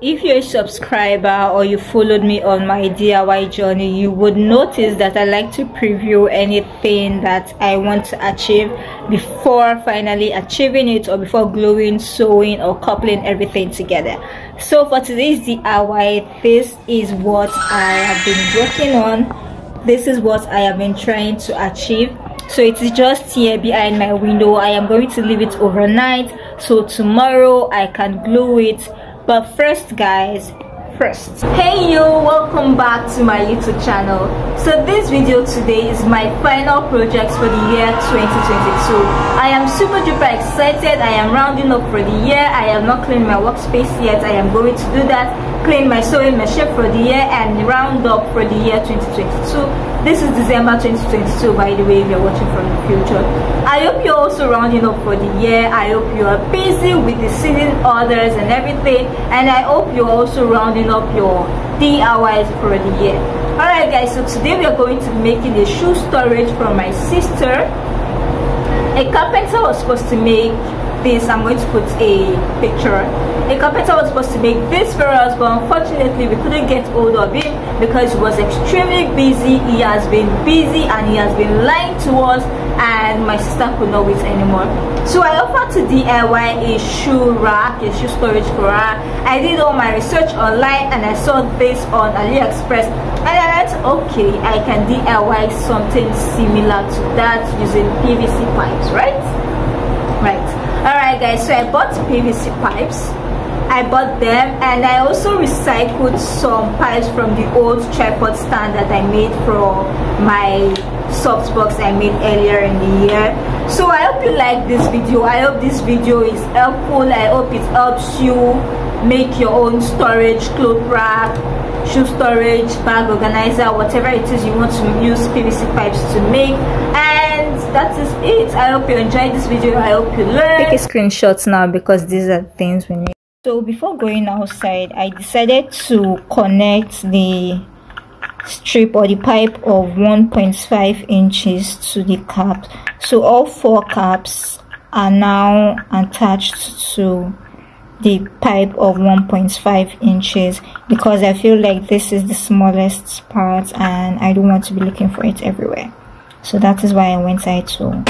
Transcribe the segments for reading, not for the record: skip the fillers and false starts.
If you're a subscriber or you followed me on my DIY journey, you would notice that I like to preview anything that I want to achieve before finally achieving it, or before gluing, sewing, or coupling everything together. So for today's DIY, this is what I have been working on. This is what I have been trying to achieve. So it is just here behind my window. I am going to leave it overnight so tomorrow I can glue it. But first guys, hey you, welcome back to my YouTube channel. So this video today is my final project for the year 2022. I am super duper excited. I am rounding up for the year. I have not cleaned my workspace yet. I am going to do that, clean my sewing machine for the year, and round up for the year 2022. This is December 2022, by the way, if you're watching from the future. I hope you're also rounding up for the year. I hope you are busy with the season orders and everything, and I hope you're also rounding up your DIYs for the year. Alright guys, so today we are going to be making a shoe storage from my sister. A carpenter was supposed to make this. I'm going to put a picture. A carpenter was supposed to make this for us, but unfortunately we couldn't get hold of him because he was extremely busy. He has been busy and he has been lying to us, and my sister could not wait anymore. So I offered to DIY a shoe rack, a shoe storage for her. I did all my research online and I saw this on AliExpress, and I thought, okay, I can DIY something similar to that using PVC pipes, right? Alright guys, so I bought PVC pipes. I bought them, and I also recycled some pipes from the old tripod stand that I made from my softbox I made earlier in the year. So I hope you like this video. I hope this video is helpful. I hope it helps you make your own storage, cloth rack, shoe storage, bag organizer, whatever it is you want to use PVC pipes to make. And that is it. I hope you enjoyed this video. I hope you learned. Take a screenshot now because these are things we need. So before going outside, I decided to connect the strip or the pipe of 1.5 inches to the cap. So all 4 caps are now attached to the pipe of 1.5 inches because I feel like this is the smallest part and I don't want to be looking for it everywhere. So that is why I went inside to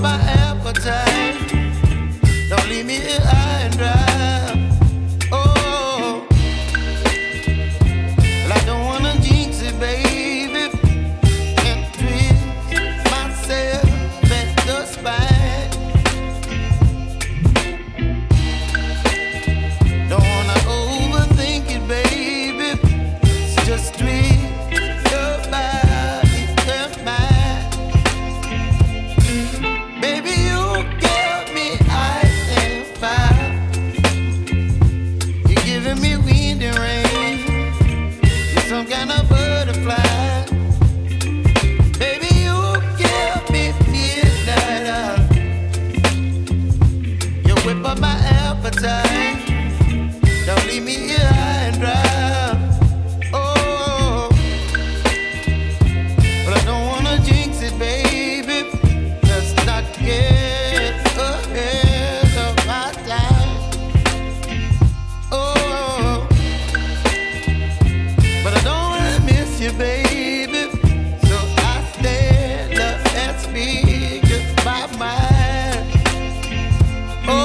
my appetite. Don't leave me here high and dry. Oh, well, I don't wanna jinx it, baby, and twist myself at the spine. Don't wanna overthink it, baby. It's just twist your body and mine. Some kind of butterfly. Baby, you give me midnight. You whip up my appetite. Don't leave me here high and dry. Oh, but I don't wanna jinx it, baby. Let's not get ahead of my time. Oh, but I don't wanna miss you, baby. So I stand up and speak just my mind. Oh,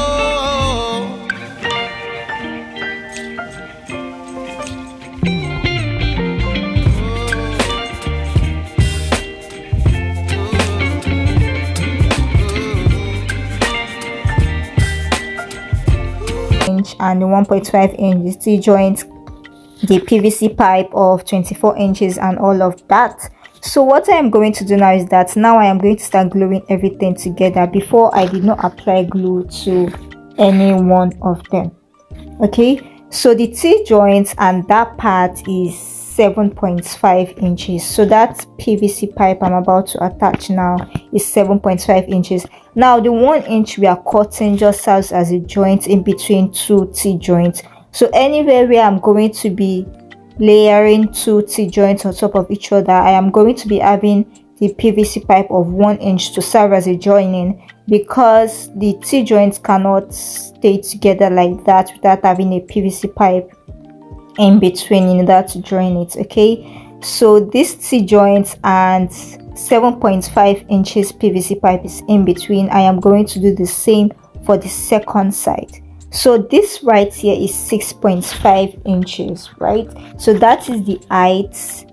and the 1.5 inch T joint the PVC pipe of 24 inches and all of that. So what I am going to do now is that now I am going to start gluing everything together. Before, I did not apply glue to any one of them. Okay, so the T-joint and that part is 7.5 inches. So that PVC pipe I'm about to attach now is 7.5 inches. Now the 1 inch we are cutting just serves as a joint in between two T-joints. So anywhere where I'm going to be layering two T-joints on top of each other, I am going to be having the PVC pipe of 1 inch to serve as a joining, because the T-joints cannot stay together like that without having a PVC pipe in between in order to join it. Okay, so this T-joint and 7.5 inches PVC pipe is in between. I am going to do the same for the second side. So this right here is 6.5 inches, right? So that is the height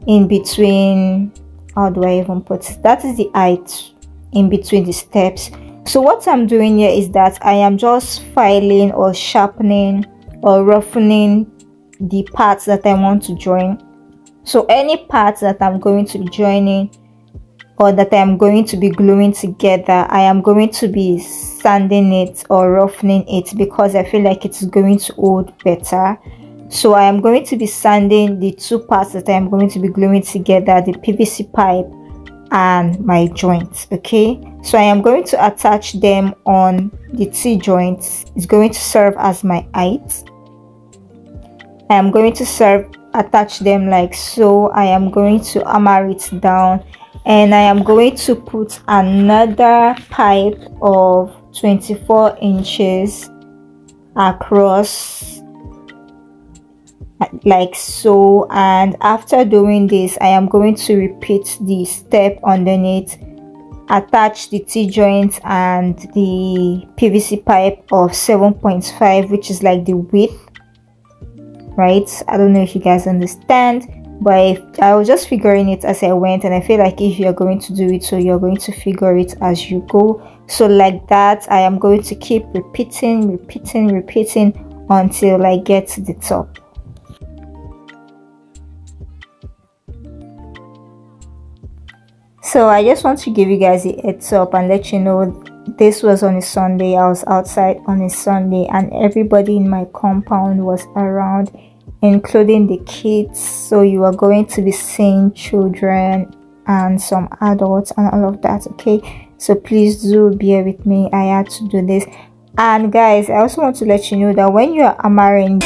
in between. How do I even put it? That is the height in between the steps. So what I'm doing here is that I am just filing or sharpening or roughening the parts that I want to join. So any parts that I'm going to be joining or that I'm going to be gluing together, I am going to be sanding it or roughening it, because I feel like it's going to hold better. So I am going to be sanding the two parts that I am going to be gluing together, the PVC pipe and my joints. Okay, so I am going to attach them on the T-joints. It's going to serve as my height. I am going to attach them like so. I am going to hammer it down, and I am going to put another pipe of 24 inches across like so. And after doing this, I am going to repeat the step underneath, attach the T-joint and the PVC pipe of 7.5, which is like the width, right? I don't know if you guys understand, but I was just figuring it as I went, and I feel like if you're going to do it, so you're going to figure it as you go. So like that, I am going to keep repeating until I get to the top. So I just want to give you guys a heads up and let you know this was on a Sunday. I was outside on a Sunday and everybody in my compound was around, including the kids. So you are going to be seeing children and some adults and all of that. Okay, so please do bear with me. I had to do this. And guys, I also want to let you know that when you are hammering,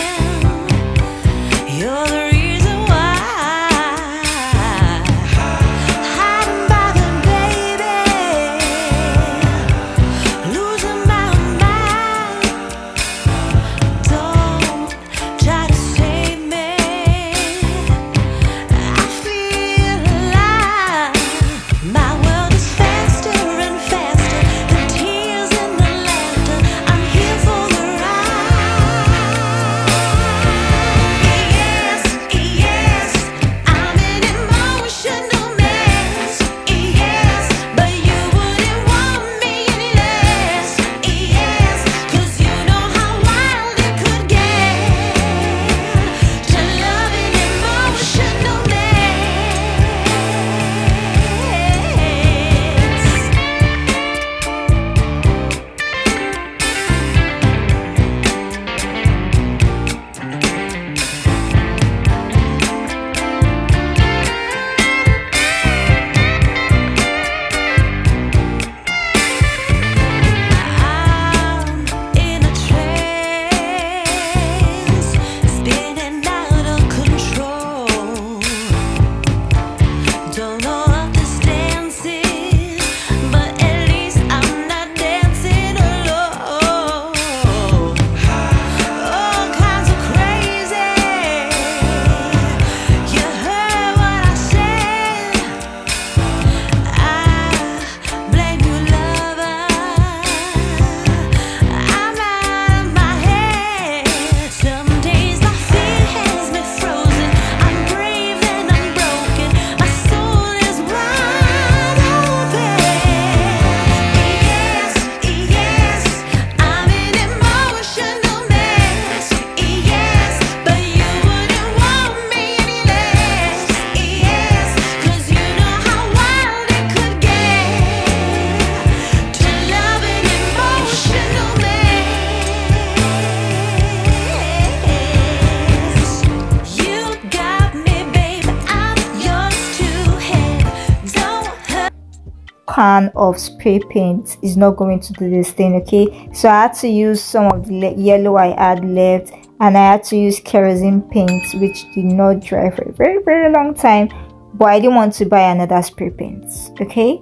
can of spray paint is not going to do this thing. Okay, so I had to use some of the yellow I had left, and I had to use kerosene paint, which did not dry for a very long time, but I didn't want to buy another spray paint. Okay,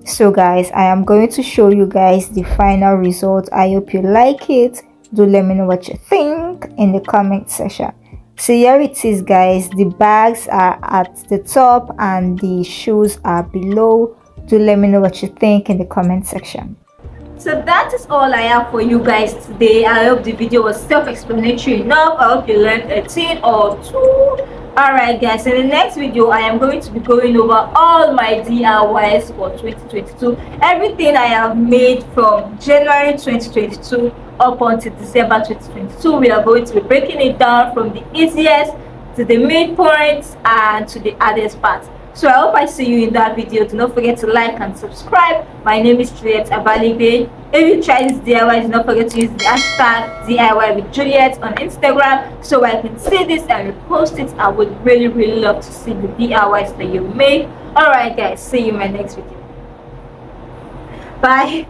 so guys, I am going to show you guys the final result. I hope you like it. Do let me know what you think in the comment section. So here it is, guys. The bags are at the top and the shoes are below. Do let me know what you think in the comment section. So that is all I have for you guys today. I hope the video was self-explanatory enough. I hope you learned a thing or two. Alright guys, in the next video I am going to be going over all my DIYs for 2022. Everything I have made from January 2022 up until December 2022. We are going to be breaking it down from the easiest to the midpoints and to the hardest part. So I hope I see you in that video. Do not forget to like and subscribe. My name is Juliet Avaligbejuliet. If you try this DIY, do not forget to use the hashtag DIY with on Instagram so I can see this and repost it. I would really love to see the DIYs that you make. Alright guys, see you in my next video. Bye.